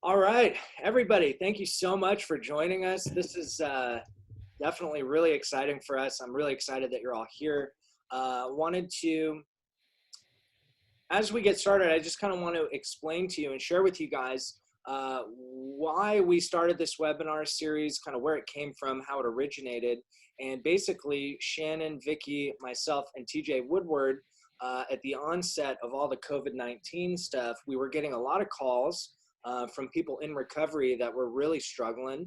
All right, everybody, thank you so much for joining us. This is definitely really exciting for us. I'm really excited that you're all here. Wanted to, as we get started, I just kind of want to explain to you and share with you guys why we started this webinar series, kind of where it came from, how it originated. And basically, Shannon, Vicky, myself, and TJ Woodward, at the onset of all the COVID-19 stuff, we were getting a lot of calls from people in recovery that were really struggling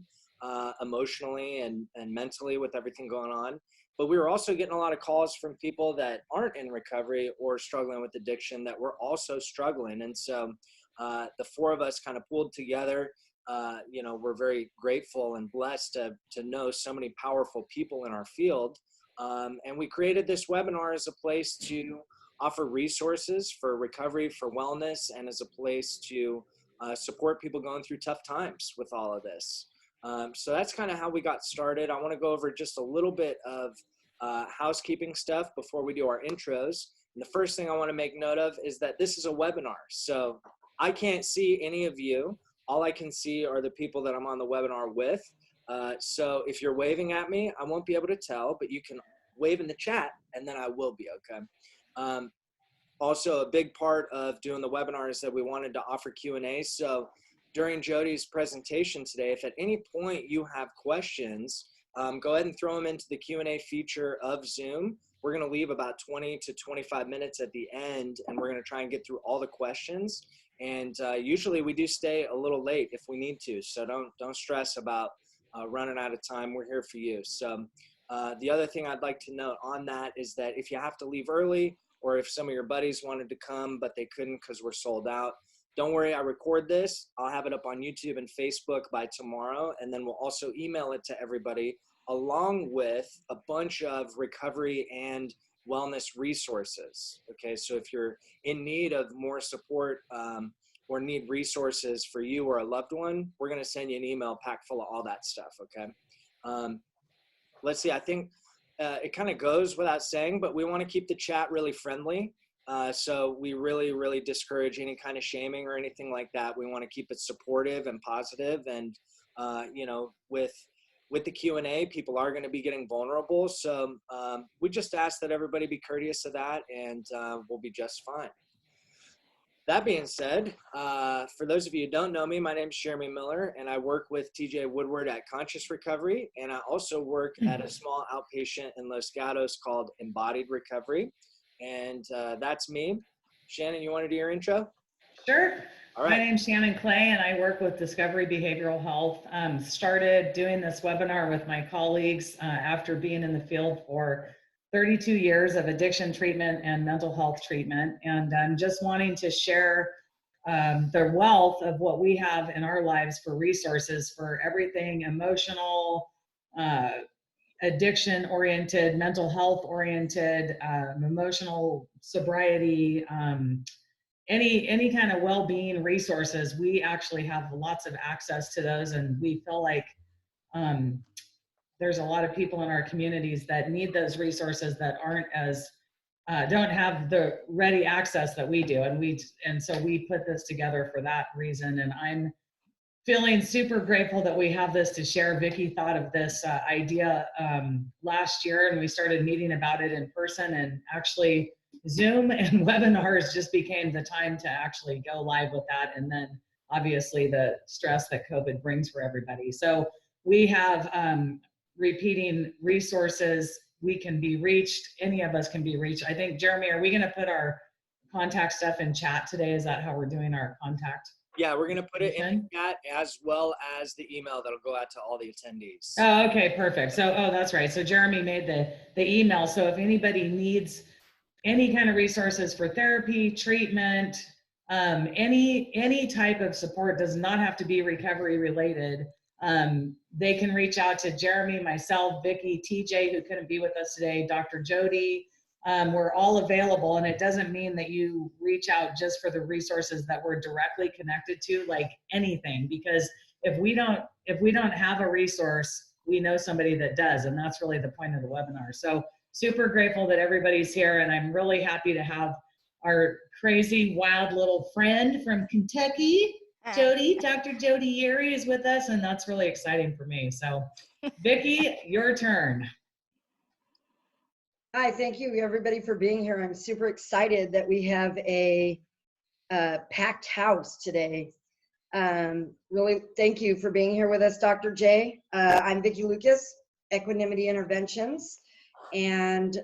emotionally and mentally with everything going on. But we were also getting a lot of calls from people that aren't in recovery or struggling with addiction that were also struggling. And so the four of us kind of pulled together. We're very grateful and blessed to know so many powerful people in our field. And we created this webinar as a place to offer resources for recovery, for wellness, and as a place to support people going through tough times with all of this. So that's kind of how we got started. I want to go over just a little bit of housekeeping stuff before we do our intros. And the first thing I want to make note of is that this is a webinar. So I can't see any of you. All I can see are the people that I'm on the webinar with. So if you're waving at me, I won't be able to tell, but you can wave in the chat and then I will be okay. Also, a big part of doing the webinar is that we wanted to offer Q&A. So during Jody's presentation today, if at any point you have questions, go ahead and throw them into the Q&A feature of Zoom. We're going to leave about 20 to 25 minutes at the end, and we're going to try and get through all the questions. And usually we do stay a little late if we need to, so don't stress about running out of time. We're here for you. So the other thing I'd like to note on that is that if you have to leave early, or if some of your buddies wanted to come but they couldn't because we're sold out, don't worry, I record this. I'll have it up on YouTube and Facebook by tomorrow, and then we'll also email it to everybody along with a bunch of recovery and wellness resources. Okay, so if you're in need of more support or need resources for you or a loved one, we're going to send you an email packed full of all that stuff. Okay, let's see, I think it kind of goes without saying, but we want to keep the chat really friendly. So we really discourage any kind of shaming or anything like that. We want to keep it supportive and positive. And, with the Q&A, people are going to be getting vulnerable. So we just ask that everybody be courteous of that, and we'll be just fine. That being said, for those of you who don't know me, my name is Jeremy Miller, and I work with TJ Woodward at Conscious Recovery, and I also work at a small outpatient in Los Gatos called Embodied Recovery, and that's me. Shannon, you want to do your intro? Sure. All right. My name's Shannon Clay, and I work with Discovery Behavioral Health. Started doing this webinar with my colleagues after being in the field for 32 years of addiction treatment and mental health treatment, and I'm just wanting to share the wealth of what we have in our lives for resources for everything emotional, addiction oriented, mental health oriented, emotional sobriety, any kind of well-being resources. We actually have lots of access to those, and we feel like there's a lot of people in our communities that need those resources that aren't as don't have the ready access that we do, and so we put this together for that reason. And I'm feeling super grateful that we have this to share. Vicky thought of this idea last year, and we started meeting about it in person, and actually Zoom and webinars just became the time to actually go live with that. And then obviously the stress that COVID brings for everybody. So we have repeating resources. We can be reached. Any of us can be reached. I think, Jeremy, are we going to put our contact stuff in chat today? Is that how we're doing our contact? Yeah, we're going to put it in the chat as well as the email that'll go out to all the attendees. Oh, okay, perfect. So, that's right. So Jeremy made the email. So if anybody needs any kind of resources for therapy, treatment, any type of support, does not have to be recovery related. They can reach out to Jeremy, myself, Vicky, TJ, who couldn't be with us today, Dr. Jody. We're all available, and it doesn't mean that you reach out just for the resources that we're directly connected to, like anything, because if we don't have a resource, we know somebody that does, and that's really the point of the webinar. So super grateful that everybody's here, and I'm really happy to have our crazy, wild little friend from Kentucky, Jody, Dr. Jody Yeary is with us, and that's really exciting for me. So, Vicki, your turn. Hi, thank you everybody for being here. I'm super excited that we have a packed house today. Really, thank you for being here with us, Dr. J. I'm Vicki Lucas, Equanimity Interventions, and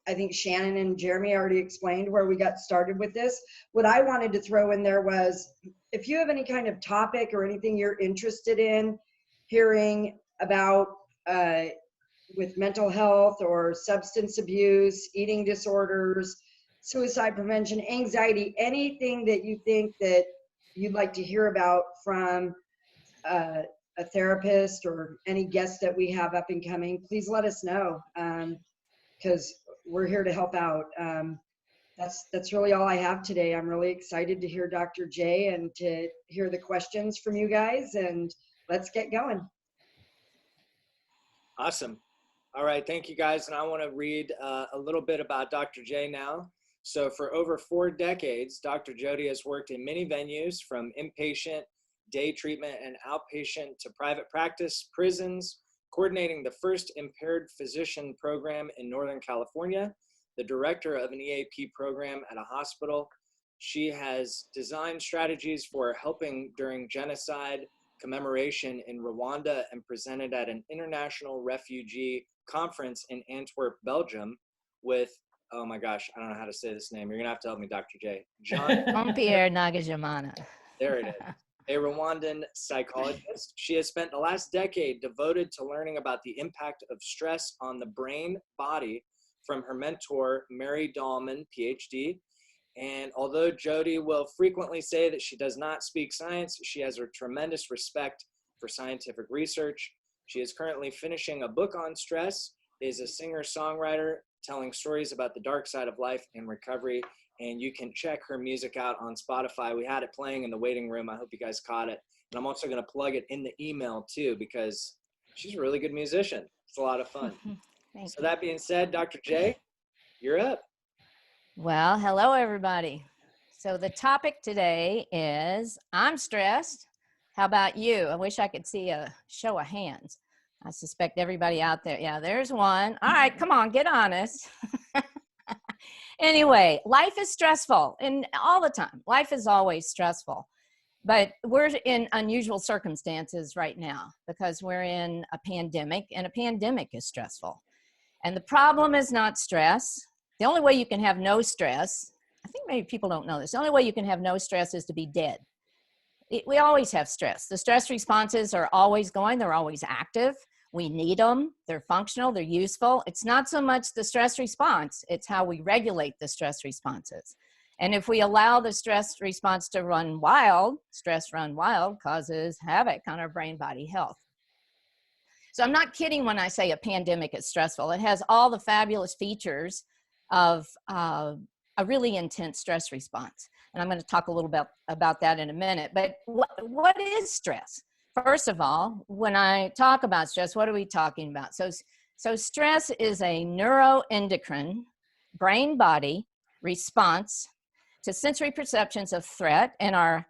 I think Shannon and Jeremy already explained where we got started with this. What I wanted to throw in there was, if you have any kind of topic or anything you're interested in hearing about with mental health or substance abuse, eating disorders, suicide prevention, anxiety, anything that you think that you'd like to hear about from a therapist or any guests that we have up and coming, please let us know, because we're here to help out. That's really all I have today. I'm really excited to hear Dr. J and to hear the questions from you guys, and let's get going. Awesome. All right, thank you guys. And I want to read a little bit about Dr. J now. So for over 4 decades, Dr. Jody has worked in many venues, from inpatient, day treatment, and outpatient to private practice, prisons, coordinating the first impaired physician program in Northern California, the director of an EAP program at a hospital. She has designed strategies for helping during genocide commemoration in Rwanda and presented at an international refugee conference in Antwerp, Belgium with, oh my gosh, I don't know how to say this name. You're gonna have to help me, Dr. J. Jean-Pierre Nagajamana. There it is. A Rwandan psychologist. She has spent the last decade devoted to learning about the impact of stress on the brain body from her mentor, Mary Dahlman, PhD. And although Jody will frequently say that she does not speak science, she has a tremendous respect for scientific research. She is currently finishing a book on stress, is a singer-songwriter telling stories about the dark side of life and recovery. And you can check her music out on Spotify. We had it playing in the waiting room. I hope you guys caught it. And I'm also going to plug it in the email too, because she's a really good musician. It's a lot of fun. So that being said, Dr. J, you're up. Well, hello, everybody. So the topic today is, I'm stressed. How about you? I wish I could see a show of hands. I suspect everybody out there. Yeah, there's one. All right, come on, get honest. Anyway, life is stressful, and all the time. Life is always stressful. But we're in unusual circumstances right now because we're in a pandemic, and a pandemic is stressful. And the problem is not stress. The only way you can have no stress, I think maybe people don't know this, the only way you can have no stress is to be dead. We always have stress. The stress responses are always going, they're always active. We need them, they're functional, they're useful. It's not so much the stress response, it's how we regulate the stress responses. And if we allow the stress response to run wild, stress run wild causes havoc on our brain-body health. So I'm not kidding when I say a pandemic is stressful. It has all the fabulous features of a really intense stress response. And I'm going to talk a little bit about that in a minute. But what is stress? First of all, when I talk about stress, what are we talking about? So stress is a neuroendocrine brain-body response to sensory perceptions of threat in our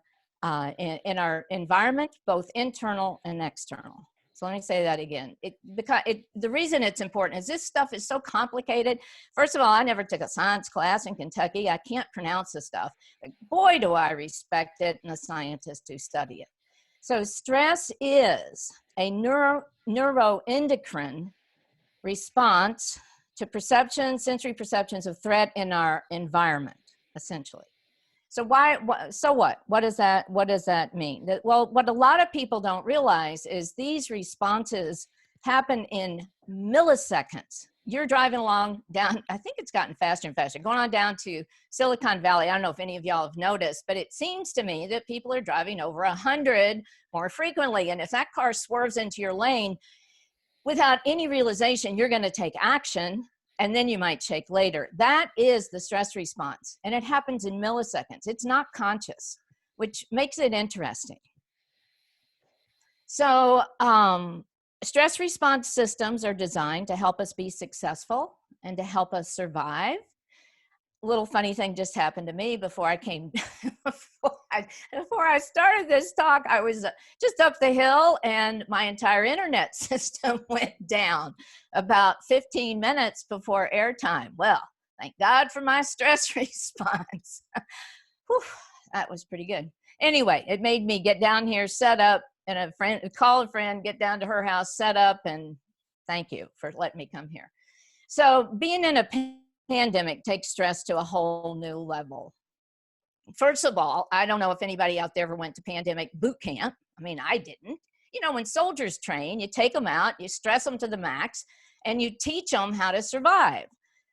environment, both internal and external. So let me say that again. The reason it's important is this stuff is so complicated. First of all, I never took a science class in Kentucky. I can't pronounce this stuff. But boy, do I respect it and the scientists who study it. So stress is a neuroendocrine response to sensory perceptions of threat in our environment, essentially. So what? What does that mean? Well, what a lot of people don't realize is these responses happen in milliseconds. You're driving along down, I think it's gotten faster and faster, going on down to Silicon Valley. I don't know if any of y'all have noticed, but it seems to me that people are driving over 100 more frequently. And if that car swerves into your lane without any realization, you're going to take action. And then you might shake later. That is the stress response. And it happens in milliseconds. It's not conscious, which makes it interesting. So stress response systems are designed to help us be successful and to help us survive. little funny thing just happened to me before I came, before I started this talk. I was just up the hill and my entire internet system went down about 15 minutes before airtime. Well, thank God for my stress response. Whew, that was pretty good. Anyway, it made me get down here, set up, and call a friend, get down to her house, set up, and thank you for letting me come here. So being in a pandemic takes stress to a whole new level. First of all, I don't know if anybody out there ever went to pandemic boot camp. I mean, I didn't. You know, when soldiers train, you take them out, you stress them to the max, and you teach them how to survive.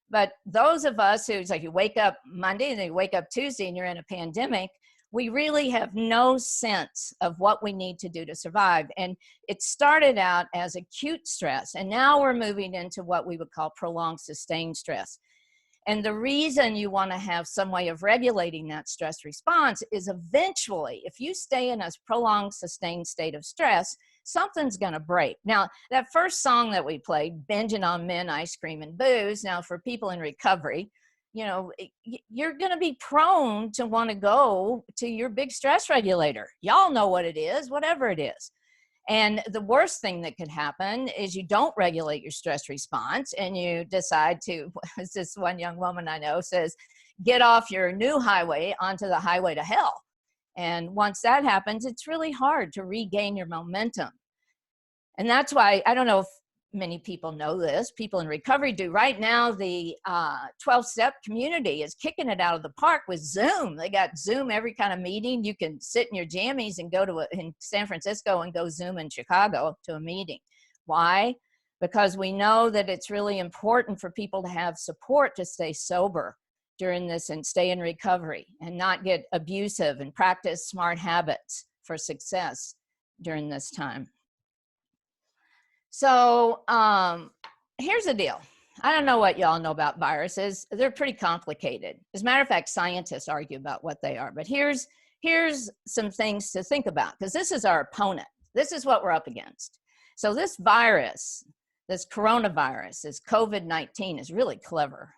But those of us who's like, you wake up Monday and then you wake up Tuesday and you're in a pandemic, we really have no sense of what we need to do to survive. And it started out as acute stress, and now we're moving into what we would call prolonged sustained stress. And the reason you want to have some way of regulating that stress response is eventually, if you stay in a prolonged sustained state of stress, something's going to break. Now, that first song that we played, Binging on Men, Ice Cream, and Booze, now for people in recovery, you know, you're going to be prone to want to go to your big stress regulator. Y'all know what it is, whatever it is. And the worst thing that could happen is you don't regulate your stress response and you decide to, as this one young woman I know says, get off your new highway onto the highway to hell. And once that happens, it's really hard to regain your momentum. And that's why, I don't know if many people know this, people in recovery do. Right now, the 12-step community is kicking it out of the park with Zoom. They got Zoom every kind of meeting. You can sit in your jammies and go to in San Francisco and go Zoom in Chicago to a meeting. Why? Because we know that it's really important for people to have support to stay sober during this and stay in recovery and not get abusive and practice smart habits for success during this time. So here's the deal. I don't know what y'all know about viruses. They're pretty complicated. As a matter of fact, scientists argue about what they are. But here's some things to think about, because this is our opponent. This is what we're up against. So this virus, this coronavirus, this COVID-19 is really clever.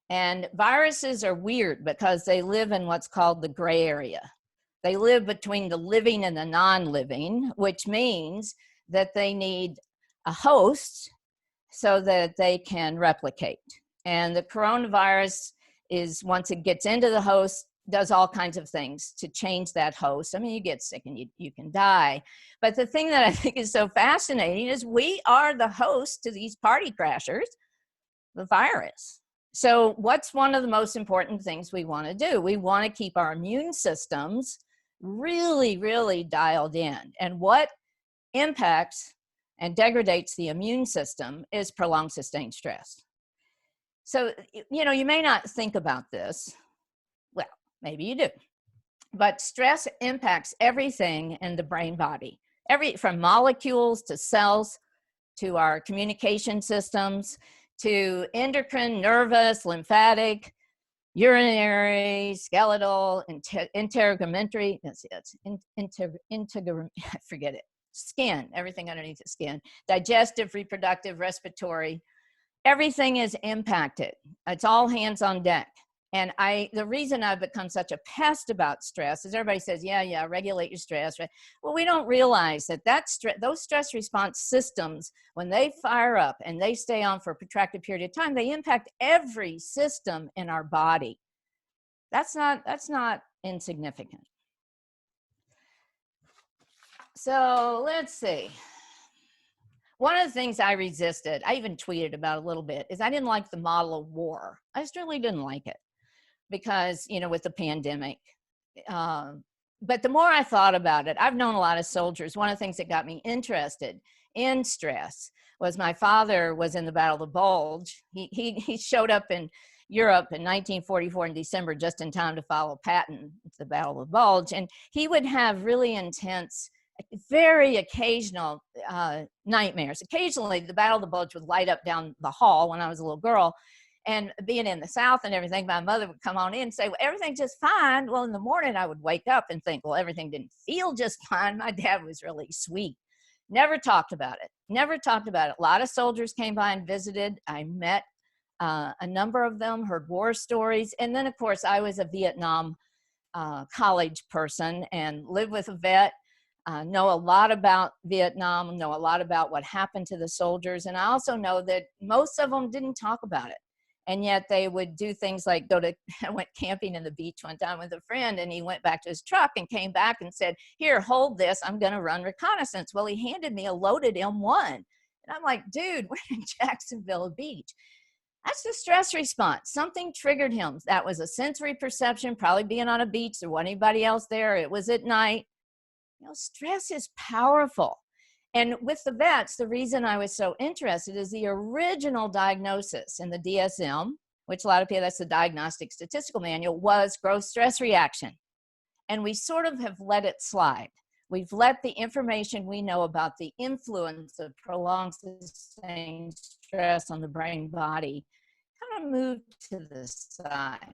And viruses are weird because they live in what's called the gray area. They live between the living and the non-living, which means that they need a host so that they can replicate. And the coronavirus is, once it gets into the host, does all kinds of things to change that host. I mean, you get sick and you can die. But the thing that I think is so fascinating is we are the host to these party crashers, the virus. So what's one of the most important things we want to do? We want to keep our immune systems really, really dialed in. And what impacts and degrades the immune system is prolonged sustained stress. So, you know, you may not think about this. Well, maybe you do. But stress impacts everything in the brain body, from molecules to cells to our communication systems to endocrine, nervous, lymphatic, urinary, skeletal, integumentary, I forget it. Skin, everything underneath the skin, digestive, reproductive, respiratory, everything is impacted. It's all hands on deck. And the reason I've become such a pest about stress is everybody says, yeah, regulate your stress. Well, we don't realize that those stress response systems, when they fire up and they stay on for a protracted period of time, they impact every system in our body. That's not insignificant. So let's see. One of the things I resisted, I even tweeted about a little bit, is I didn't like the model of war. I just really didn't like it because, you know, with the pandemic. But the more I thought about it, I've known a lot of soldiers. One of the things that got me interested in stress was my father was in the Battle of the Bulge. He showed up in Europe in 1944 in December, just in time to follow Patton to the Battle of the Bulge. And he would have really intense, very occasional nightmares. Occasionally, the Battle of the Bulge would light up down the hall when I was a little girl. And being in the South and everything, my mother would come on in and say, well, everything's just fine. Well, in the morning, I would wake up and think, well, everything didn't feel just fine. My dad was really sweet. Never talked about it. Never talked about it. A lot of soldiers came by and visited. I met a number of them, heard war stories. And then, of course, I was a Vietnam college person and lived with a vet, know a lot about Vietnam, know a lot about what happened to the soldiers. And I also know that most of them didn't talk about it. And yet they would do things like I went camping in the beach one time with a friend, and he went back to his truck and came back and said, here, hold this, I'm gonna run reconnaissance. Well, he handed me a loaded M1. And I'm like, dude, we're in Jacksonville Beach. That's the stress response. Something triggered him. That was a sensory perception, probably being on a beach. There wasn't anybody else there. It was at night. You know, stress is powerful. And with the vets, the reason I was so interested is the original diagnosis in the DSM, which a lot of people, that's the Diagnostic Statistical Manual, was gross stress reaction. And we sort of have let it slide. We've let the information we know about the influence of prolonged sustained stress on the brain body kind of move to the side.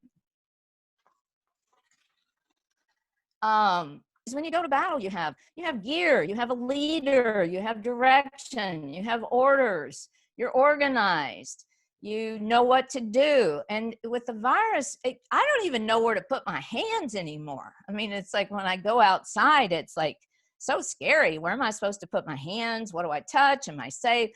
When you go to battle, you have gear, you have a leader, you have direction, you have orders, you're organized, you know what to do. And with the virus, I don't even know where to put my hands anymore. I mean, it's like when I go outside, it's like so scary. Where am I supposed to put my hands? What do I touch? Am I safe?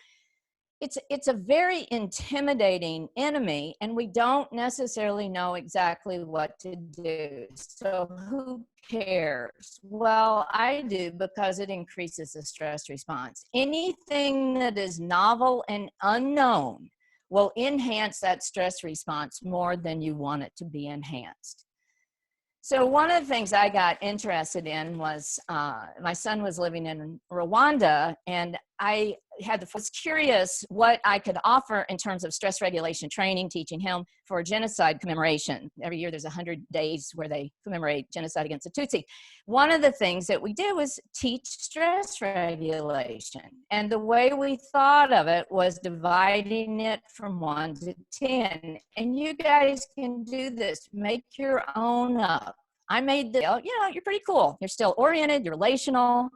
It's a very intimidating enemy, and we don't necessarily know exactly what to do. So who cares? Well, I do, because it increases the stress response. Anything that is novel and unknown will enhance that stress response more than you want it to be enhanced. So one of the things I got interested in was my son was living in Rwanda, and I was curious what I could offer in terms of stress regulation training, teaching him for genocide commemoration. Every year there's 100 days where they commemorate genocide against the Tutsi. One of the things that we did was teach stress regulation. And the way we thought of it was dividing it from 1 to 10. And you guys can do this. Make your own up. I made this, you're pretty cool. You're still oriented, you're relational,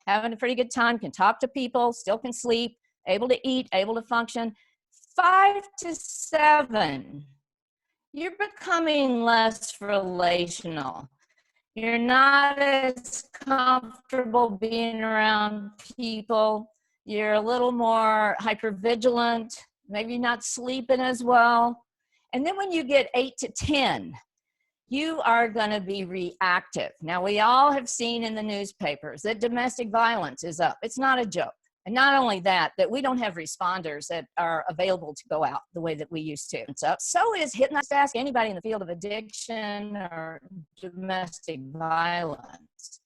having a pretty good time, can talk to people, still can sleep, able to eat, able to function. 5 to 7, you're becoming less relational. You're not as comfortable being around people. You're a little more hypervigilant, maybe not sleeping as well. And then when you get 8 to 10, you are going to be reactive. Now, we all have seen in the newspapers that domestic violence is up. It's not a joke. And not only that we don't have responders that are available to go out the way that we used to. It's up. So is hitting us. Ask anybody in the field of addiction or domestic violence.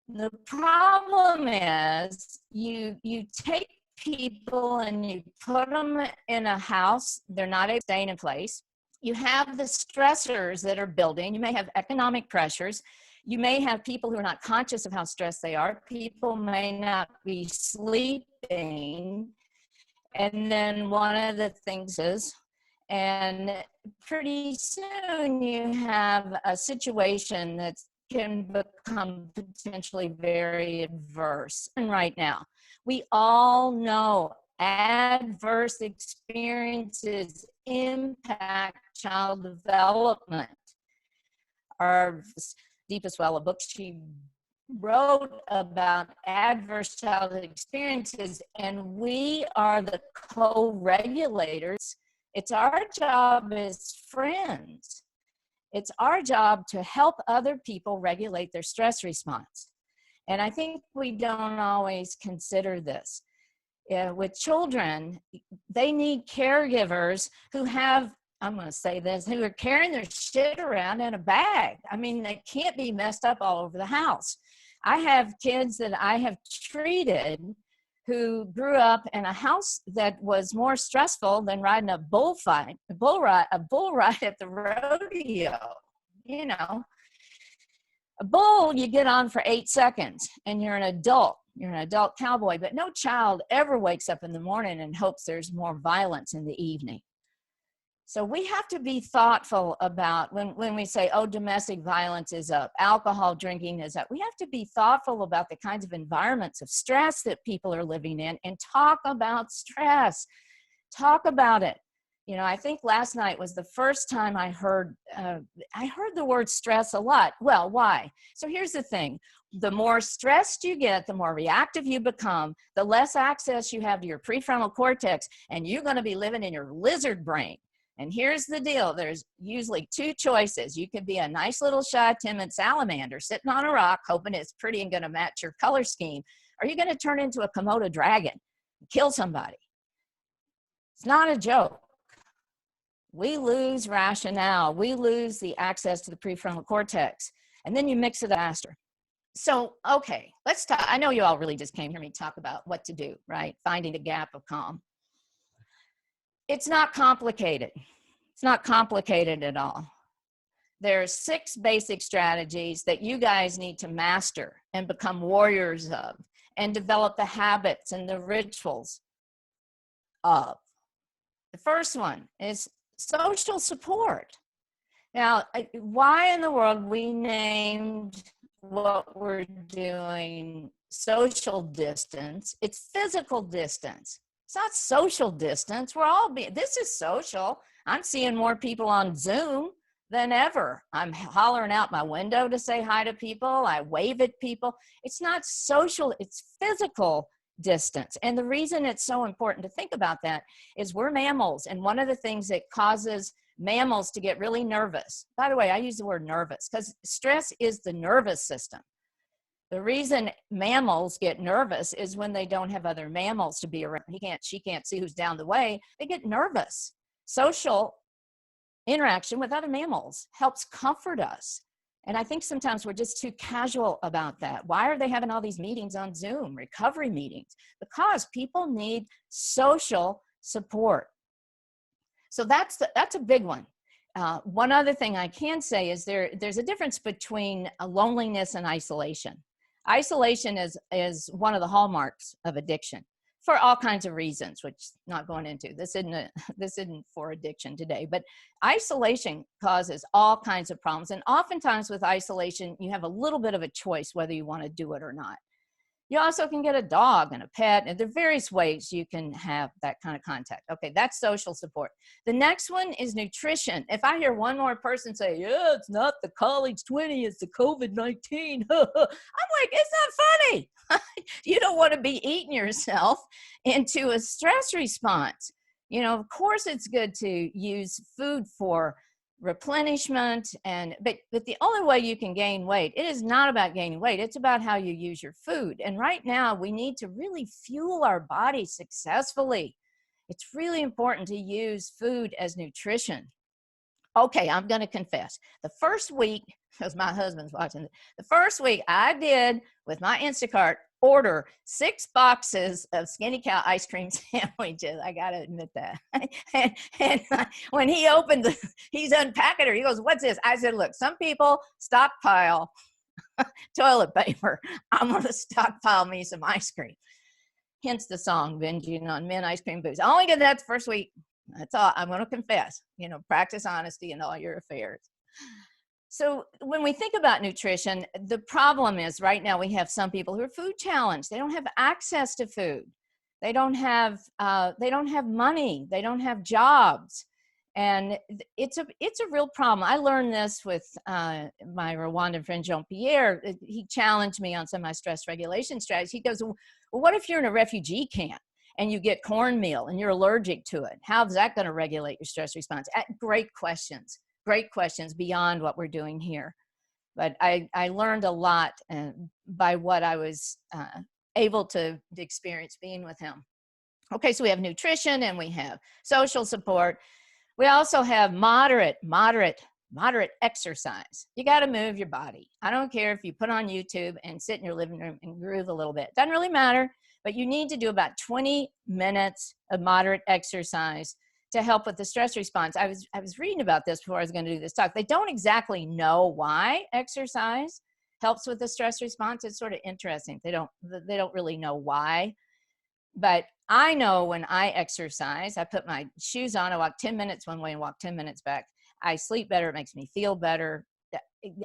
The problem is you take people and you put them in a house. They're not able to stay in place. You have the stressors that are building. You may have economic pressures. You may have people who are not conscious of how stressed they are. People may not be sleeping. And then one of the things is, and pretty soon you have a situation that can become potentially very adverse. And right now, we all know adverse experiences impact child development. Our deepest well, a book she wrote about adverse childhood experiences, and we are the co-regulators. It's our job as friends. It's our job to help other people regulate their stress response. And I think we don't always consider this. With children, they need caregivers who have, I'm going to say this, who are carrying their shit around in a bag. I mean, they can't be messed up all over the house. I have kids that I have treated who grew up in a house that was more stressful than riding a bull ride at the rodeo. You know, a bull you get on for 8 seconds and you're an adult. You're an adult cowboy, but no child ever wakes up in the morning and hopes there's more violence in the evening. So we have to be thoughtful about when we say, oh, domestic violence is up, alcohol drinking is up. We have to be thoughtful about the kinds of environments of stress that people are living in and talk about stress. Talk about it. You know, I think last night was the first time I heard the word stress a lot. Well, why? So here's the thing. The more stressed you get, the more reactive you become, the less access you have to your prefrontal cortex, and you're going to be living in your lizard brain. And here's the deal. There's usually two choices. You can be a nice little shy, timid salamander sitting on a rock, hoping it's pretty and going to match your color scheme. Or you're going to turn into a Komodo dragon and kill somebody. It's not a joke. We lose rationale. We lose the access to the prefrontal cortex. And then you mix it faster. So, okay, let's talk. I know you all really just came here to me talk about what to do, right? Finding the gap of calm. It's not complicated. It's not complicated at all. There are 6 basic strategies that you guys need to master and become warriors of and develop the habits and the rituals of. The first one is social support. Now, why in the world we named what we're doing social distance? It's physical distance. It's not social distance. This is social. I'm seeing more people on Zoom than ever. I'm hollering out my window to say hi to people. I wave at people. It's not social, it's physical distance. And the reason it's so important to think about that is we're mammals. And one of the things that causes mammals to get really nervous, by the way, I use the word nervous because stress is the nervous system. The reason mammals get nervous is when they don't have other mammals to be around. She can't see who's down the way. They get nervous. Social interaction with other mammals helps comfort us. And I think sometimes we're just too casual about that. Why are they having all these meetings on Zoom, recovery meetings? Because people need social support. So that's a big one. One other thing I can say is there's a difference between loneliness and isolation. Isolation is one of the hallmarks of addiction for all kinds of reasons, which I'm not going into. This isn't for addiction today, but isolation causes all kinds of problems. And oftentimes with isolation, you have a little bit of a choice whether you want to do it or not. You also can get a dog and a pet, and there are various ways you can have that kind of contact. Okay, that's social support. The next one is nutrition. If I hear one more person say, yeah, it's not the college 20, it's the COVID-19. I'm like, it's not funny. You don't want to be eating yourself into a stress response. You know, of course it's good to use food for replenishment, but the only way you can gain weight, it is not about gaining weight, it's about how you use your food. And right now we need to really fuel our body successfully. It's really important to use food as nutrition. Okay, I'm going to confess, the first week, because my husband's watching, the first week I did with my Instacart order 6 boxes of Skinny Cow ice cream sandwiches. I got to admit that. and when he opened he's unpacking her. He goes, what's this? I said, look, some people stockpile toilet paper. I'm going to stockpile me some ice cream. Hence the song, Binging on Men Ice Cream Booze. I only did that the first week. That's all. I'm going to confess, practice honesty in all your affairs. So when we think about nutrition, the problem is right now we have some people who are food challenged. They don't have access to food. They don't have money. They don't have jobs. And it's a real problem. I learned this with my Rwandan friend, Jean-Pierre. He challenged me on some of my stress regulation strategies. He goes, well, what if you're in a refugee camp and you get cornmeal and you're allergic to it? How's that going to regulate your stress response? Great questions beyond what we're doing here. But I learned a lot by what I was able to experience being with him. Okay, so we have nutrition and we have social support. We also have moderate exercise. You got to move your body. I don't care if you put on YouTube and sit in your living room and groove a little bit. Doesn't really matter, but you need to do about 20 minutes of moderate exercise to help with the stress response. I was reading about this before I was going to do this talk. They don't exactly know why exercise helps with the stress response. It's sort of interesting. They don't really know why. But I know when I exercise, I put my shoes on, I walk 10 minutes one way and walk 10 minutes back. I sleep better. It makes me feel better.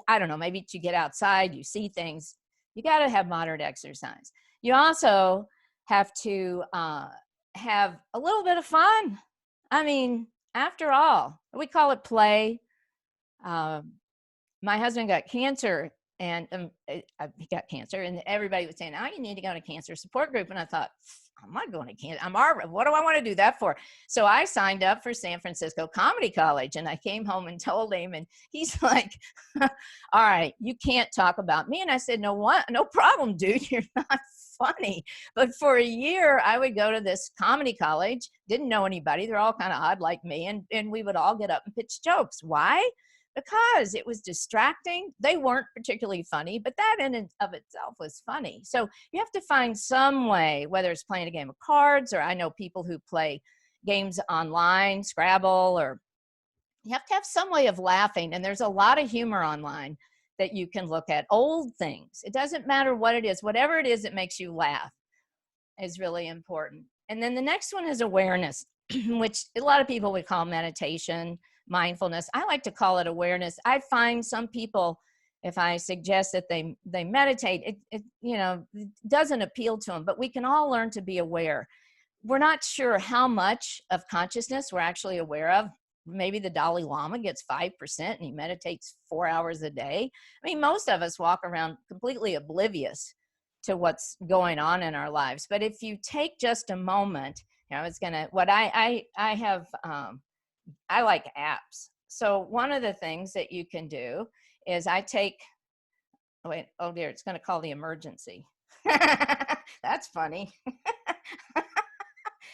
I don't know, maybe you get outside, you see things. You got to have moderate exercise. You also have to have a little bit of fun. I mean, after all, we call it play. My husband got cancer, and he got cancer, and everybody was saying, "Oh, you need to go to cancer support group." And I thought, I'm not going to cancer. What do I want to do that for? So I signed up for San Francisco Comedy College, and I came home and told him, and he's like, "All right, you can't talk about me." And I said, "No problem, dude. You're not funny." But for a year, I would go to this comedy college, didn't know anybody. They're all kind of odd like me. And we would all get up and pitch jokes. Why? Because it was distracting. They weren't particularly funny, but that in and of itself was funny. So you have to find some way, whether it's playing a game of cards, or I know people who play games online, Scrabble, or you have to have some way of laughing. And there's a lot of humor online that you can look at. Old things. It doesn't matter what it is. Whatever it is that makes you laugh is really important. And then the next one is awareness, which a lot of people would call meditation, mindfulness. I like to call it awareness. I find some people, if I suggest that they meditate, it doesn't appeal to them, but we can all learn to be aware. We're not sure how much of consciousness we're actually aware of. Maybe the Dalai Lama gets 5% and he meditates 4 hours a day. I mean, most of us walk around completely oblivious to what's going on in our lives. But if you take just a moment, I like apps. So one of the things that you can do is it's going to call the emergency. That's funny.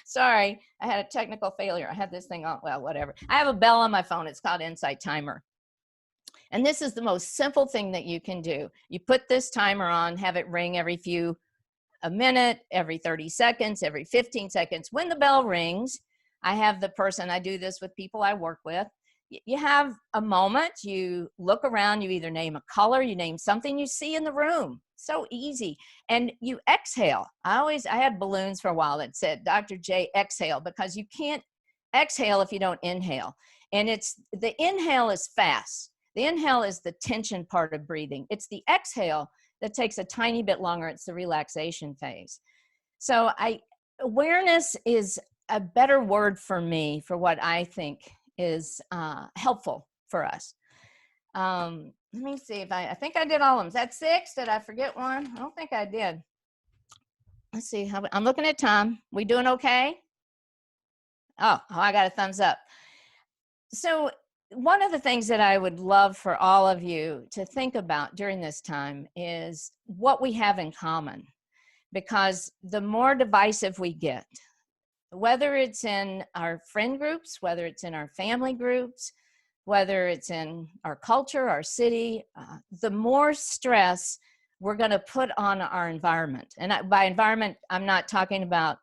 Sorry, I had a technical failure. I had this thing on, well, whatever. I have a bell on my phone. It's called Insight Timer. And this is the most simple thing that you can do. You put this timer on, have it ring a minute, every 30 seconds, every 15 seconds. When the bell rings, I do this with people I work with. You have a moment, you look around, you either name a color, you name something you see in the room. So easy. And you exhale. I had balloons for a while that said, Dr. J, exhale, because you can't exhale if you don't inhale. And the inhale is fast. The inhale is the tension part of breathing. It's the exhale that takes a tiny bit longer. It's the relaxation phase. So awareness is a better word for me for what I think is helpful for us. Let me see if I think I did all of them. Is that 6? Did I forget one? I don't think I did. Let's see. I'm looking at Tom. We doing okay? Oh, I got a thumbs up. So one of the things that I would love for all of you to think about during this time is what we have in common. Because the more divisive we get, whether it's in our friend groups, whether it's in our family groups, whether it's in our culture, our city, the more stress we're going to put on our environment. And by environment, I'm not talking about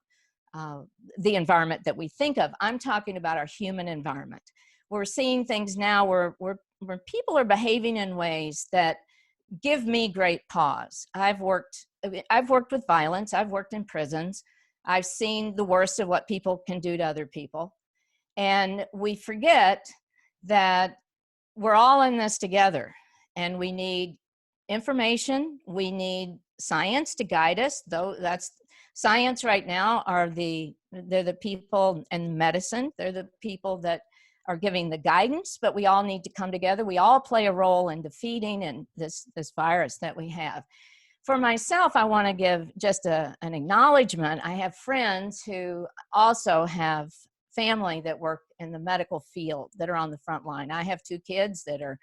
the environment that we think of. I'm talking about our human environment. We're seeing things now where people are behaving in ways that give me great pause. I've worked with violence. I've worked in prisons. I've seen the worst of what people can do to other people. And we forget that we're all in this together, and we need information. We need science to guide us, though that's science right now they're the people, and medicine, they're the people that are giving the guidance, but we all need to come together. We all play a role in defeating this virus that we have. For myself, I want to give just an acknowledgement. I have friends who also have family that work in the medical field that are on the front line. I have 2 kids that are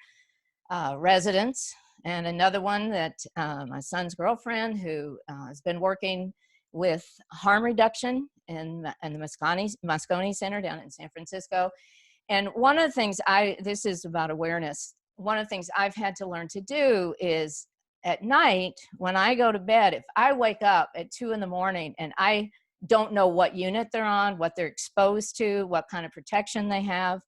residents, and another one that my son's girlfriend who has been working with harm reduction in the Moscone Center down in San Francisco. And one of the things this is about awareness. One of the things I've had to learn to do is at night, when I go to bed, if I wake up at 2 in the morning and I don't know what unit they're on, what they're exposed to, what kind of protection they have.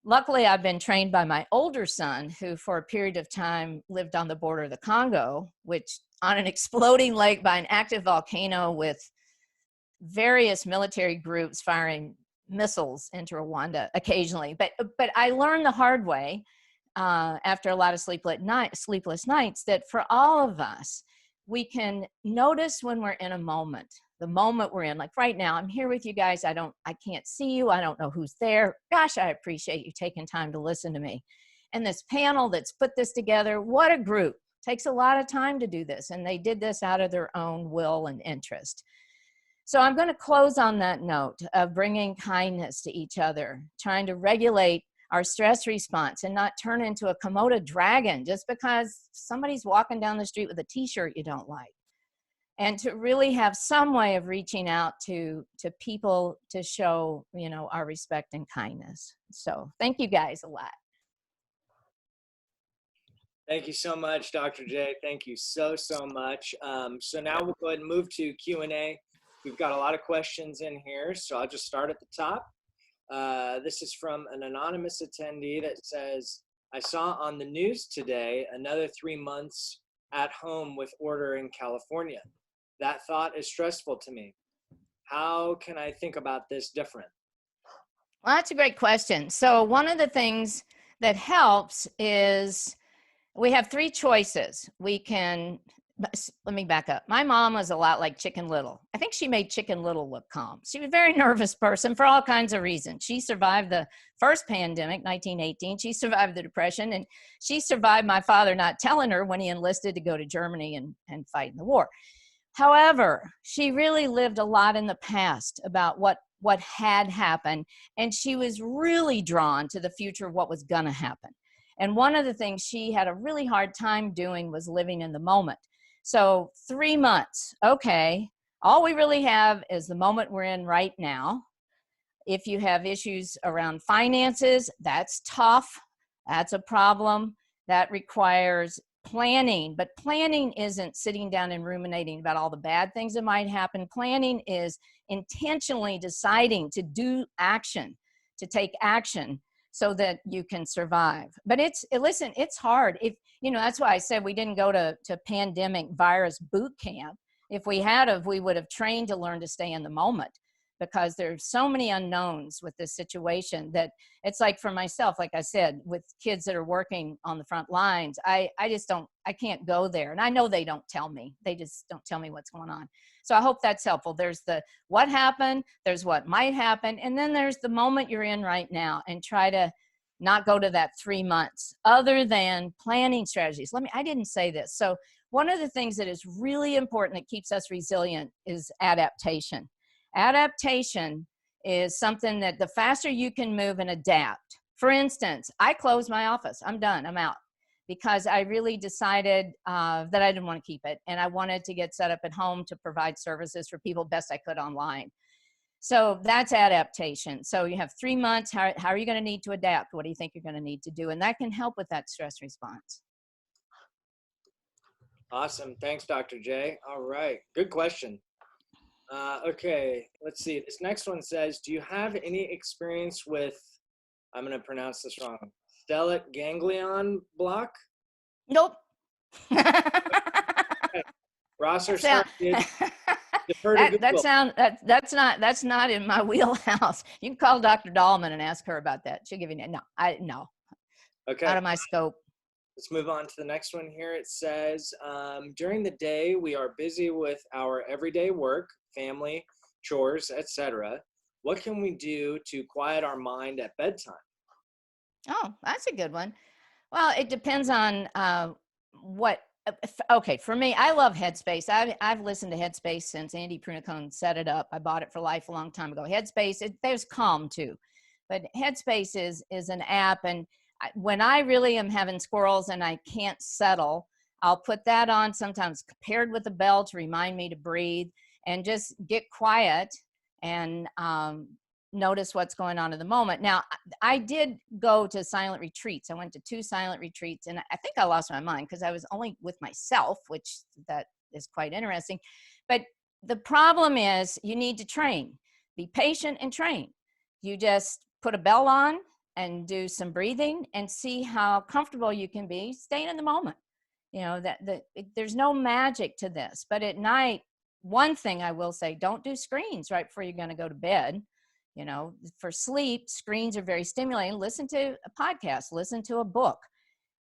Luckily, I've been trained by my older son, who for a period of time lived on the border of the Congo, which on an exploding lake by an active volcano with various military groups firing missiles into Rwanda occasionally. But I learned the hard way after a lot of sleepless nights that for all of us, we can notice when we're in a moment, the moment we're in. Like right now, I'm here with you guys. I can't see you. I don't know who's there. Gosh, I appreciate you taking time to listen to me. And this panel that's put this together, what a group. Takes a lot of time to do this. And they did this out of their own will and interest. So I'm going to close on that note of bringing kindness to each other, trying to regulate our stress response and not turn into a Komodo dragon just because somebody's walking down the street with a t-shirt you don't like. And to really have some way of reaching out to people to show, you know, our respect and kindness. So thank you guys a lot. Thank you so much, Dr. J. Thank you so much. So now we'll go ahead and move to Q&A. We've got a lot of questions in here, so I'll just start at the top. This is from an anonymous attendee that says, I saw on the news today another 3 months at home with order in California. That thought is stressful to me. How can I think about this different? Well, that's a great question. So one of the things that helps is we have 3 choices. We can, let me back up. My mom was a lot like Chicken Little. I think she made Chicken Little look calm. She was a very nervous person for all kinds of reasons. She survived the first pandemic, 1918. She survived the Depression, and she survived my father not telling her when he enlisted to go to Germany and fight in the war. However, she really lived a lot in the past about what had happened, and she was really drawn to the future of what was going to happen. And one of the things she had a really hard time doing was living in the moment. So 3 months, okay, all we really have is the moment we're in right now. If you have issues around finances, that's tough. That's a problem. That requires planning, but planning isn't sitting down and ruminating about all the bad things that might happen. Planning is intentionally deciding to do action, to take action so that you can survive. But listen, it's hard. If, you know, that's why I said we didn't go to pandemic virus boot camp. If we had, we would have trained to learn to stay in the moment, because there's so many unknowns with this situation that it's like for myself, like I said, with kids that are working on the front lines, I can't go there. And I know they don't tell me. They just don't tell me what's going on. So I hope that's helpful. There's the what happened, there's what might happen, and then there's the moment you're in right now, and try to not go to that 3 months other than planning strategies. I didn't say this. So one of the things that is really important that keeps us resilient is adaptation. Adaptation is something that the faster you can move and adapt. For instance, I closed my office. I'm done. I'm out. Because I really decided that I didn't want to keep it. And I wanted to get set up at home to provide services for people best I could online. So that's adaptation. So you have 3 months. How are you going to need to adapt? What do you think you're going to need to do? And that can help with that stress response. Awesome. Thanks, Dr. J. All right. Good question. Okay, let's see. This next one says, do you have any experience with, I'm going to pronounce this wrong, stellate ganglion block? Nope. Okay. Ross or Sir, that's not in my wheelhouse. You can call Dr. Dahlman and ask her about that. She'll give you no. Okay. Out of my scope. Let's move on to the next one here. It says, during the day, we are busy with our everyday work, family, chores, etc. What can we do to quiet our mind at bedtime? Oh, that's a good one. Well, it depends on okay, for me, I love Headspace. I've listened to Headspace since Andy Prunicone set it up. I bought it for life a long time ago. Headspace, there's Calm too. But Headspace is an app, and when I really am having squirrels and I can't settle, I'll put that on, sometimes paired with a bell to remind me to breathe and just get quiet and notice what's going on in the moment. Now, I did go to silent retreats. I went to 2 silent retreats, and I think I lost my mind because I was only with myself, which that is quite interesting. But the problem is you need to train. Be patient and train. You just put a bell on and do some breathing and see how comfortable you can be staying in the moment. You know, there's no magic to this. But at night, one thing I will say, don't do screens right before you're going to go to bed. You know, for sleep, screens are very stimulating. Listen to a podcast, listen to a book,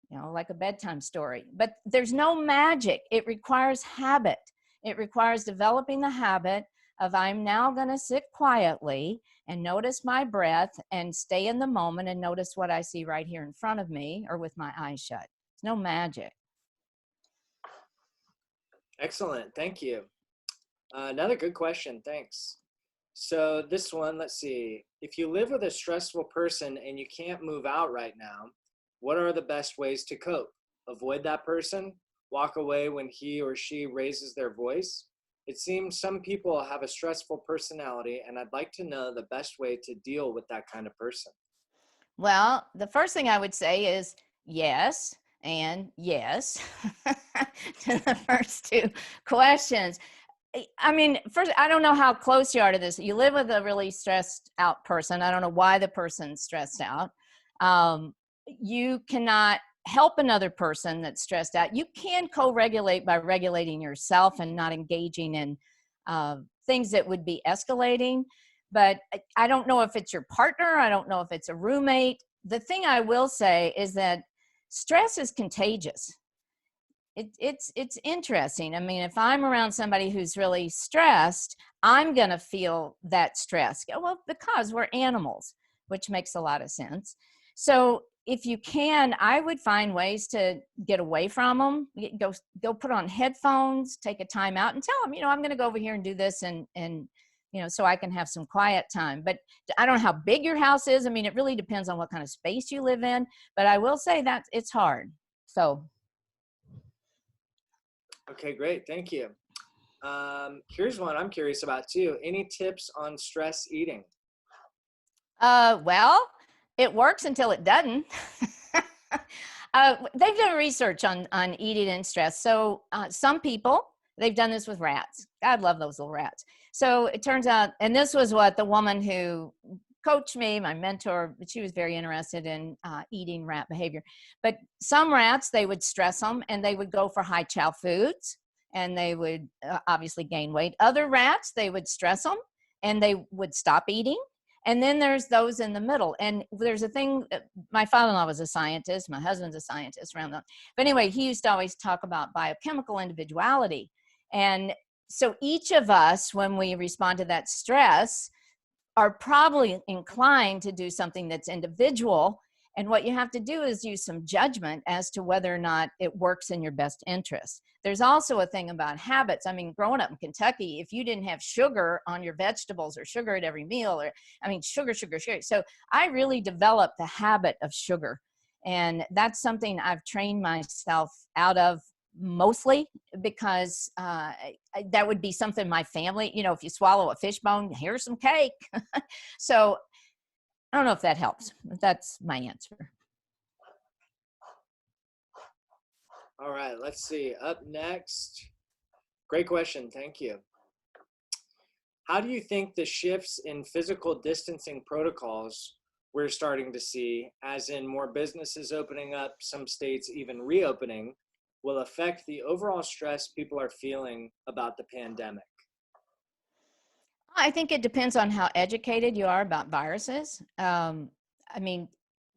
you know, like a bedtime story. But there's no magic. It requires habit. It requires developing the habit of I'm now going to sit quietly and notice my breath and stay in the moment and notice what I see right here in front of me or with my eyes shut. It's no magic. Excellent. Thank you. Another good question. Thanks. So this one, let's see. If you live with a stressful person and you can't move out right now, what are the best ways to cope? Avoid that person? Walk away when he or she raises their voice? It seems some people have a stressful personality, and I'd like to know the best way to deal with that kind of person. Well, the first thing I would say is yes and yes to the first two questions. I mean, first, I don't know how close you are to this. You live with a really stressed out person. I don't know why the person's stressed out. You cannot help another person that's stressed out. You can co-regulate by regulating yourself and not engaging in things that would be escalating. But I don't know if it's your partner. I don't know if it's a roommate. The thing I will say is that stress is contagious. It's interesting. I mean, if I'm around somebody who's really stressed, I'm going to feel that stress. Well, because we're animals, which makes a lot of sense. So if you can, I would find ways to get away from them. Go put on headphones, take a time out and tell them, I'm going to go over here and do this and so I can have some quiet time. But I don't know how big your house is. I mean, it really depends on what kind of space you live in. But I will say that it's hard. So. Okay, great. Thank you. Here's one I'm curious about too. Any tips on stress eating? Well, it works until it doesn't. They've done research on eating and stress. So some people, they've done this with rats. God love those little rats. So it turns out, and this was what the woman who coached me, my mentor, she was very interested in eating rat behavior. But some rats, they would stress them and they would go for high chow foods and they would obviously gain weight. Other rats, they would stress them and they would stop eating. And then there's those in the middle. And there's a thing, my father-in-law was a scientist, my husband's a scientist around that. But anyway, he used to always talk about biochemical individuality. And so each of us, when we respond to that stress, are probably inclined to do something that's individual. And what you have to do is use some judgment as to whether or not it works in your best interest. There's also a thing about habits. I mean, growing up in Kentucky, if you didn't have sugar on your vegetables or sugar at every meal, sugar. So I really developed the habit of sugar. And that's something I've trained myself out of mostly because that would be something my family, if you swallow a fish bone, here's some cake. So I don't know if that helps, but that's my answer. All right, let's see. Up next, great question. Thank you. How do you think the shifts in physical distancing protocols we're starting to see, as in more businesses opening up, some states even reopening, will affect the overall stress people are feeling about the pandemic? I think it depends on how educated you are about viruses.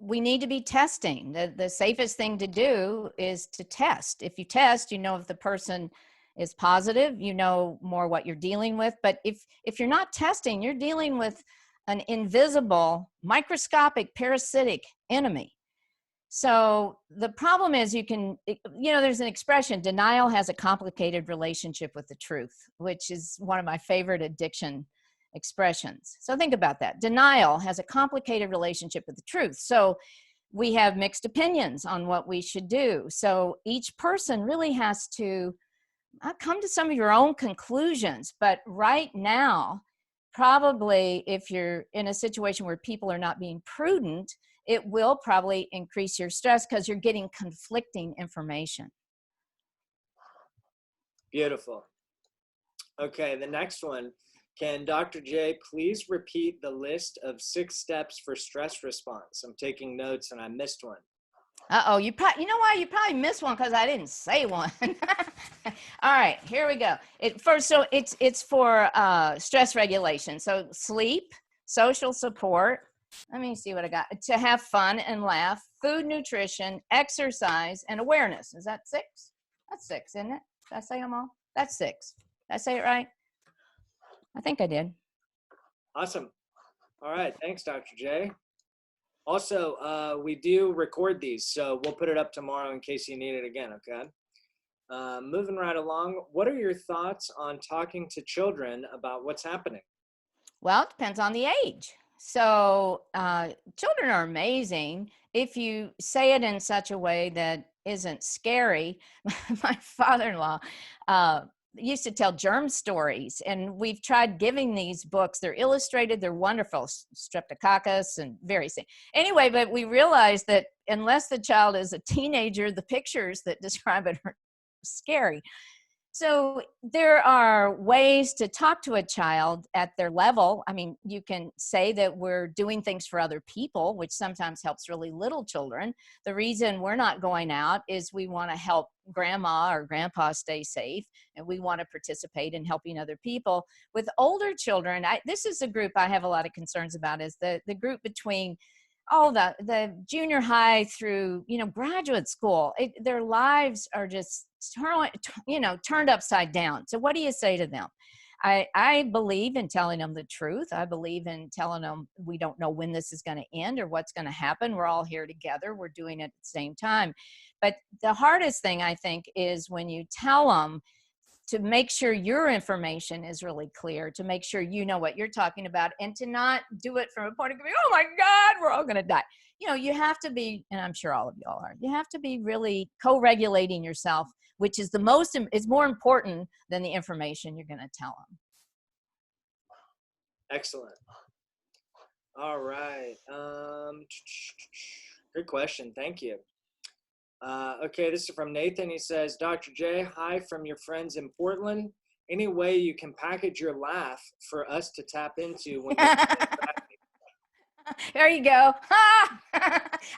We need to be testing. The safest thing to do is to test. If you test, if the person is positive, more what you're dealing with. But if you're not testing, you're dealing with an invisible, microscopic, parasitic enemy. So the problem is there's an expression, denial has a complicated relationship with the truth, which is one of my favorite addiction expressions. So think about that. Denial has a complicated relationship with the truth. So we have mixed opinions on what we should do. So each person really has to come to some of your own conclusions. But right now, probably if you're in a situation where people are not being prudent, it will probably increase your stress because you're getting conflicting information. Beautiful. Okay, the next one. Can Dr. J please repeat the list of 6 steps for stress response? I'm taking notes and I missed one. Uh-oh, you know you probably missed one because I didn't say one. All right, here we go. It's for stress regulation. So sleep, social support. Let me see what I got. To have fun and laugh, food, nutrition, exercise, and awareness. Is that 6? That's 6, isn't it? Did I say them all? That's 6. Did I say it right? I think I did. Awesome. All right. Thanks, Dr. J. Also, we do record these, so we'll put it up tomorrow in case you need it again, okay? Moving right along, what are your thoughts on talking to children about what's happening? Well, it depends on the age. So children are amazing if you say it in such a way that isn't scary. My father-in-law used to tell germ stories, and we've tried giving these books. They're illustrated, they're wonderful, streptococcus and various things. Anyway, but we realized that unless the child is a teenager, the pictures that describe it are scary. So there are ways to talk to a child at their level. I mean, you can say that we're doing things for other people, which sometimes helps really little children. The reason we're not going out is we want to help grandma or grandpa stay safe, and we want to participate in helping other people. With older children, this is a group I have a lot of concerns about, is the group between the junior high through, graduate school. Their lives are just turned upside down. So what do you say to them? I believe in telling them the truth. I believe in telling them we don't know when this is going to end or what's going to happen. We're all here together. We're doing it at the same time. But the hardest thing, I think, is when you tell them to make sure your information is really clear, to make sure you know what you're talking about, and to not do it from a point of view, oh my God, we're all going to die. You have to be, and I'm sure all of y'all are, you have to be really co-regulating yourself, which is is more important than the information you're going to tell them. Excellent. All right. Good question. Thank you. Okay, this is from Nathan. He says, Dr. J, hi from your friends in Portland. Any way you can package your laugh for us to tap into when There you go.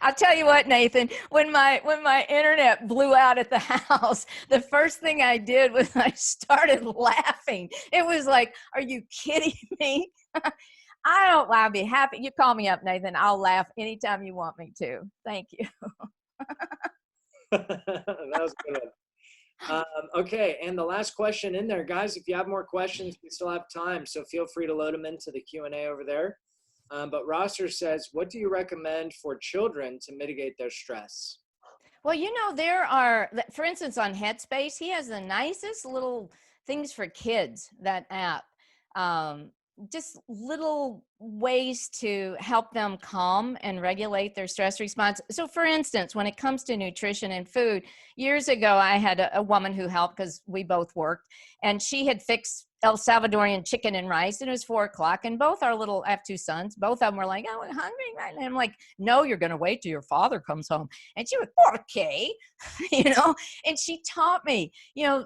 I'll tell you what, Nathan, when my internet blew out at the house, the first thing I did was I started laughing. It was like, are you kidding me? I'll be happy. You call me up, Nathan. I'll laugh anytime you want me to. Thank you. That was a good one. Okay, and the last question in there, guys, if you have more questions, we still have time, so feel free to load them into the Q&A over there. But Rosser says, what do you recommend for children to mitigate their stress? Well, there are, for instance, on Headspace, he has the nicest little things for kids, that app. Just little ways to help them calm and regulate their stress response. So for instance, when it comes to nutrition and food, years ago, I had a woman who helped because we both worked, and she had fixed El Salvadorian chicken and rice, and it was 4:00, and I have two sons, both of them were like, oh, I'm hungry right now. I'm like, no, you're going to wait till your father comes home. And she was, okay, and she taught me,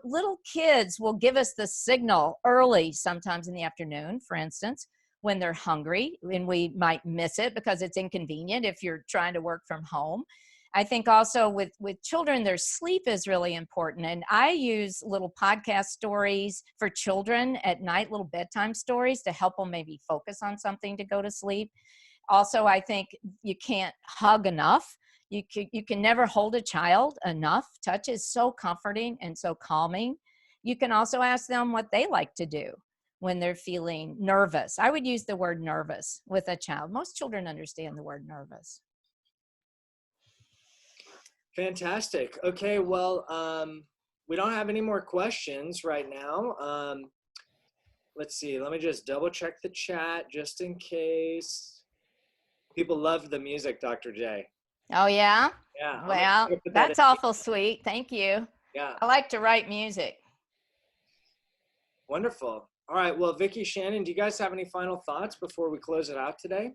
little kids will give us the signal early, sometimes in the afternoon, for instance, when they're hungry, and we might miss it because it's inconvenient if you're trying to work from home. I think also with children, their sleep is really important. And I use little podcast stories for children at night, little bedtime stories to help them maybe focus on something to go to sleep. Also, I think you can't hug enough. You can never hold a child enough. Touch is so comforting and so calming. You can also ask them what they like to do when they're feeling nervous. I would use the word nervous with a child. Most children understand the word nervous. Fantastic. Okay, well, we don't have any more questions right now. Let's see. Let me just double check the chat just in case. People love the music, Dr. J. Oh, yeah? Yeah. Well, that's awful sweet. Thank you. Yeah. I like to write music. Wonderful. All right. Well, Vicki, Shannon, do you guys have any final thoughts before we close it out today?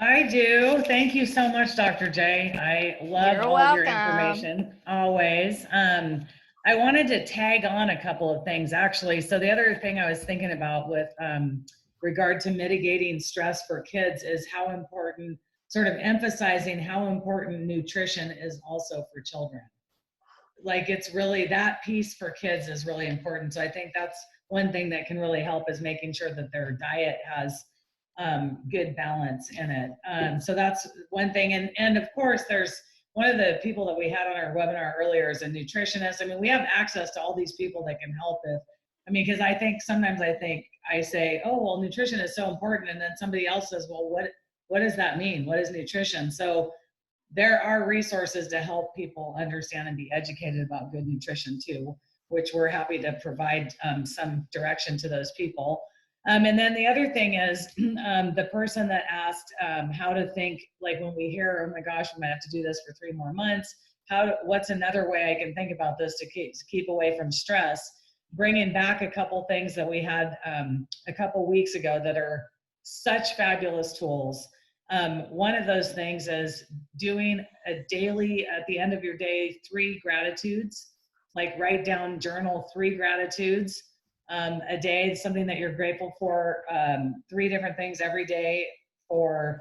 I do. Thank you so much, Dr. J. I love all of your information, always. I wanted to tag on a couple of things, actually. So the other thing I was thinking about with regard to mitigating stress for kids is how important, sort of emphasizing how important nutrition is also for children. Like, it's really, that piece for kids is really important. So I think that's one thing that can really help, is making sure that their diet has good balance in it. So that's one thing. And of course, there's one of the people that we had on our webinar earlier is a nutritionist. I mean, we have access to all these people that can help I mean, because sometimes I say, oh, well, nutrition is so important. And then somebody else says, well, what does that mean? What is nutrition? So there are resources to help people understand and be educated about good nutrition too, which we're happy to provide some direction to those people. And then the other thing is the person that asked how to think, like when we hear, oh my gosh, we might have to do this for 3 more months. What's another way I can think about this to keep away from stress? Bringing back a couple things that we had a couple weeks ago that are such fabulous tools. One of those things is doing a daily, at the end of your day, 3 gratitudes, like write down, journal 3 gratitudes a day, something that you're grateful for, 3 different things every day for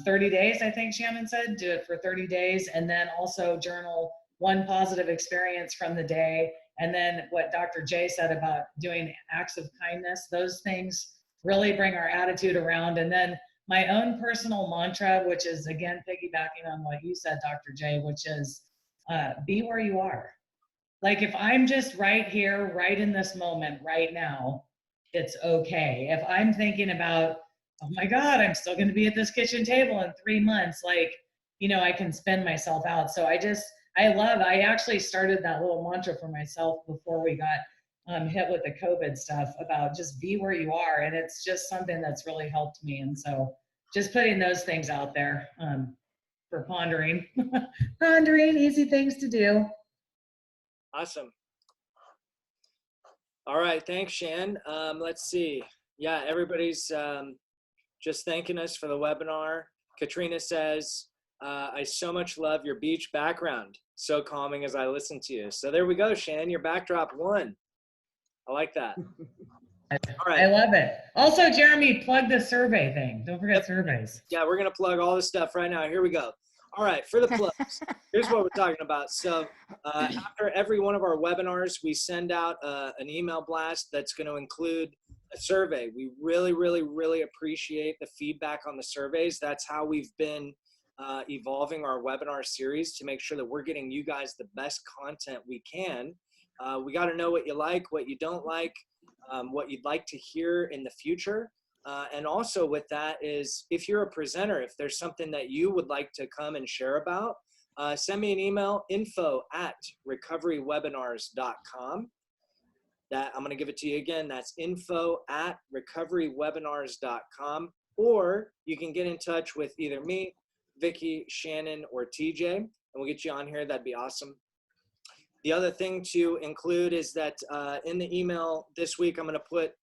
30 days, I think Shannon said, do it for 30 days. And then also journal 1 positive experience from the day. And then what Dr. J said about doing acts of kindness, those things really bring our attitude around. And then my own personal mantra, which is again, piggybacking on what you said, Dr. J, which is be where you are. Like if I'm just right here, right in this moment, right now, it's okay. If I'm thinking about, oh my God, I'm still going to be at this kitchen table in 3 months, like, you know, I can spin myself out. So I actually started that little mantra for myself before we got hit with the COVID stuff about just be where you are. And it's just something that's really helped me. And so just putting those things out there for pondering, easy things to do. Awesome. All right. Thanks, Shan. Let's see. Yeah, everybody's just thanking us for the webinar. Katrina says, I so much love your beach background. So calming as I listen to you. So there we go, Shan. Your backdrop won. I like that. All right. I love it. Also, Jeremy, plug the survey thing. Don't forget surveys. Yeah, we're going to plug all this stuff right now. Here we go. All right, for the plugs, here's what we're talking about. So after every one of our webinars, we send out an email blast that's going to include a survey. We really, really, really appreciate the feedback on the surveys. That's how we've been evolving our webinar series to make sure that we're getting you guys the best content we can. We got to know what you like, what you don't like, what you'd like to hear in the future. And also with that is, if you're a presenter, if there's something that you would like to come and share about, send me an email, info@recoverywebinars.com. That I'm going to give it to you again. That's info@recoverywebinars.com. Or you can get in touch with either me, Vicky, Shannon, or TJ, and we'll get you on here. That'd be awesome. The other thing to include is that in the email this week, I'm going to put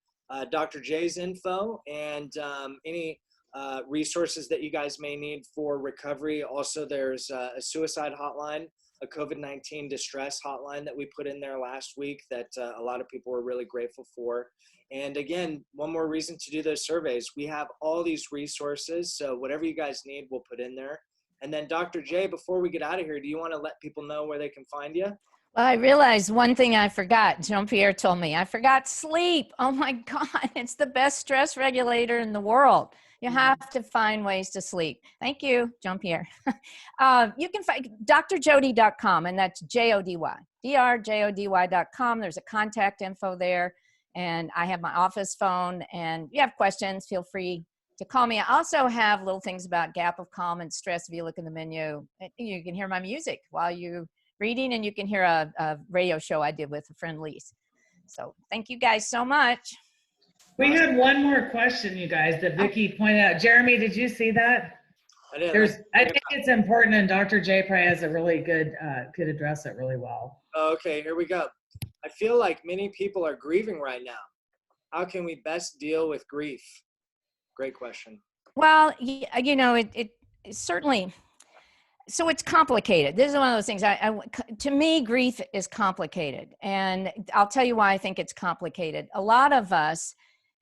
Dr. J's info and any resources that you guys may need for recovery. Also, there's a suicide hotline, a COVID-19 distress hotline that we put in there last week that a lot of people were really grateful for. And again, one more reason to do those surveys. We have all these resources, so whatever you guys need, we'll put in there. And then Dr. J, before we get out of here, do you want to let people know where they can find you? Well, I realized one thing I forgot. Jean-Pierre told me. I forgot sleep. Oh my God, it's the best stress regulator in the world. You have to find ways to sleep. Thank you, Jean-Pierre. You can find drjody.com, and that's Jody, drjody.com. There's a contact info there, and I have my office phone, and if you have questions, feel free to call me. I also have little things about gap of calm and stress. If you look in the menu, you can hear my music while you reading, and you can hear a radio show I did with a friend, Lise. So thank you guys so much. We had one more question, you guys, that Vicky pointed out. Jeremy, did you see that? I did. I think it's important, and Dr. J probably has a really good, could address it really well. Okay, here we go. I feel like many people are grieving right now. How can we best deal with grief? Great question. Well, you know, it certainly, so it's complicated. This is one of those things. To me, grief is complicated. And I'll tell you why I think it's complicated. A lot of us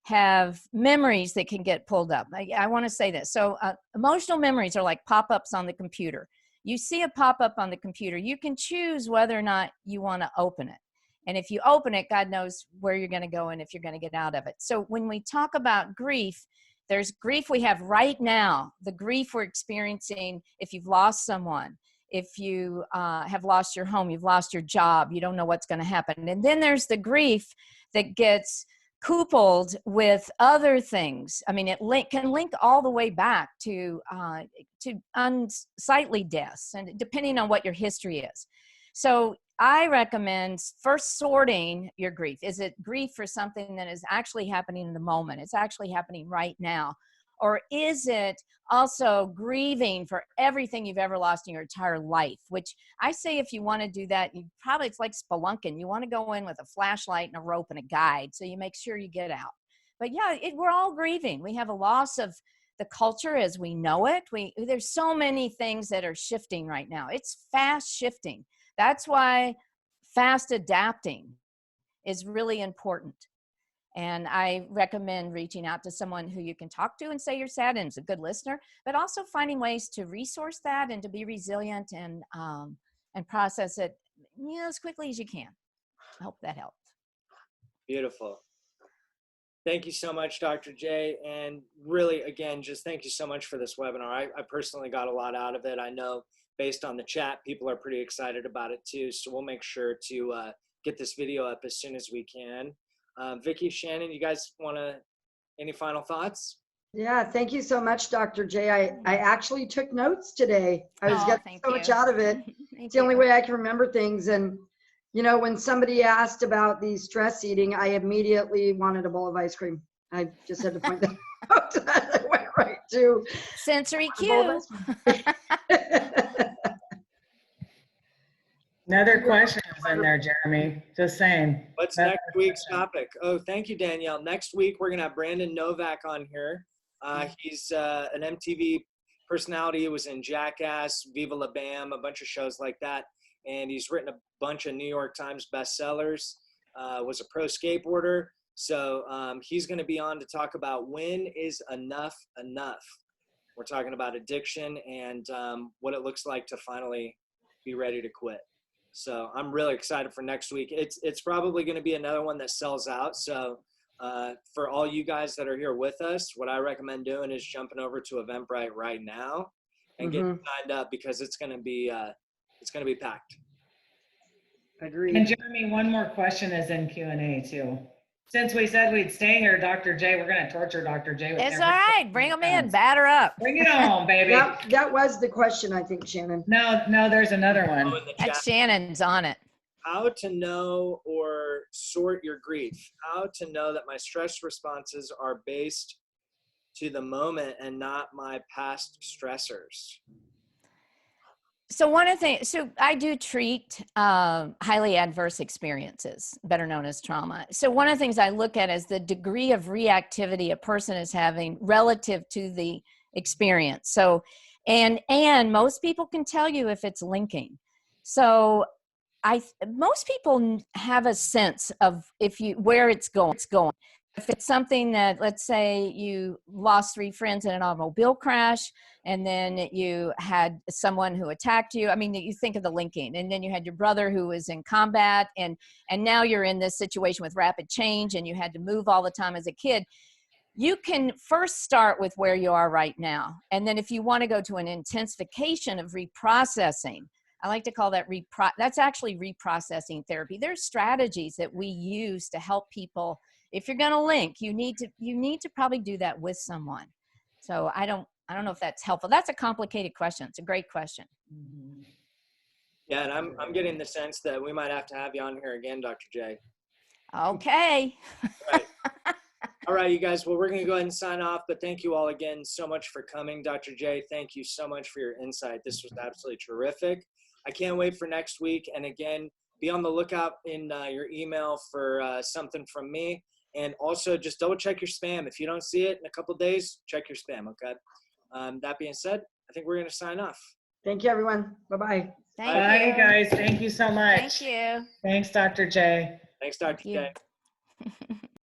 have memories that can get pulled up. I want to say this. So emotional memories are like pop-ups on the computer. You see a pop-up on the computer, you can choose whether or not you want to open it. And if you open it, God knows where you're going to go and if you're going to get out of it. So when we talk about grief, there's grief we have right now, the grief we're experiencing if you've lost someone. if you have lost your home, you've lost your job, you don't know what's going to happen. And then there's the grief that gets coupled with other things. I mean, it can link all the way back to unsightly deaths, and depending on what your history is. So I recommend first sorting your grief. Is it grief for something that is actually happening in the moment? It's actually happening right now. Or is it also grieving for everything you've ever lost in your entire life? Which I say, if you want to do that, it's like spelunking. You want to go in with a flashlight and a rope and a guide, so you make sure you get out. But yeah, we're all grieving. We have a loss of the culture as we know it. There's so many things that are shifting right now. It's fast shifting. That's why fast adapting is really important. And I recommend reaching out to someone who you can talk to and say you're sad and is a good listener, but also finding ways to resource that and to be resilient and process it, as quickly as you can. I hope that helped. Beautiful. Thank you so much, Dr. J. And really, again, just thank you so much for this webinar. I personally got a lot out of it. I know based on the chat, people are pretty excited about it too. So we'll make sure to get this video up as soon as we can. Vicki, Shannon, you guys any final thoughts? Yeah, thank you so much, Dr. J. I actually took notes today. I was getting so much out of it. It's the only way I can remember things. And, when somebody asked about the stress eating, I immediately wanted a bowl of ice cream. I just had to point that out. I went right to sensory cue. Another question is in there, Jeremy. Just saying. What's next week's topic? Oh, thank you, Danielle. Next week, we're going to have Brandon Novak on here. He's an MTV personality. He was in Jackass, Viva La Bam, a bunch of shows like that. And he's written a bunch of New York Times bestsellers, was a pro skateboarder. So he's going to be on to talk about when is enough enough. We're talking about addiction and what it looks like to finally be ready to quit. So I'm really excited for next week. It's probably going to be another one that sells out. So for all you guys that are here with us, what I recommend doing is jumping over to Eventbrite right now and getting signed up, because it's going to be packed. Agreed. And Jeremy, one more question is in Q&A too. Since we said we'd stay here, Dr. J, we're going to torture Dr. J. It's all right. Bring them in. Batter up. Bring it on, baby. That was the question, I think, Shannon. No, there's another one. That's Shannon's on it. How to know or sort your grief. How to know that my stress responses are based to the moment and not my past stressors. So one of the things, so I do treat highly adverse experiences, better known as trauma. So one of the things I look at is the degree of reactivity a person is having relative to the experience. So, and most people can tell you if it's linking. So most people have a sense of where it's going. If it's something that, let's say you lost 3 friends in an automobile crash, and then you had someone who attacked you. I mean, you think of the linking, and then you had your brother who was in combat, and now you're in this situation with rapid change, and you had to move all the time as a kid. You can first start with where you are right now. And then if you want to go to an intensification of reprocessing, I like to call that that's actually reprocessing therapy. There's strategies that we use to help people. If you're going to link, you need to probably do that with someone. So I don't know if that's helpful. That's a complicated question. It's a great question. Yeah, and I'm getting the sense that we might have to have you on here again, Dr. J. Okay. Right. All right, you guys. Well, we're going to go ahead and sign off, but thank you all again so much for coming. Dr. J, thank you so much for your insight. This was absolutely terrific. I can't wait for next week. And again, be on the lookout in your email for something from me. And also just double check your spam. If you don't see it in a couple of days, check your spam, okay? That being said, I think we're going to sign off. Thank you, everyone. Bye-bye. Bye, guys. Thank you so much. Thank you. Thanks, Dr. J. Thanks, Dr. J.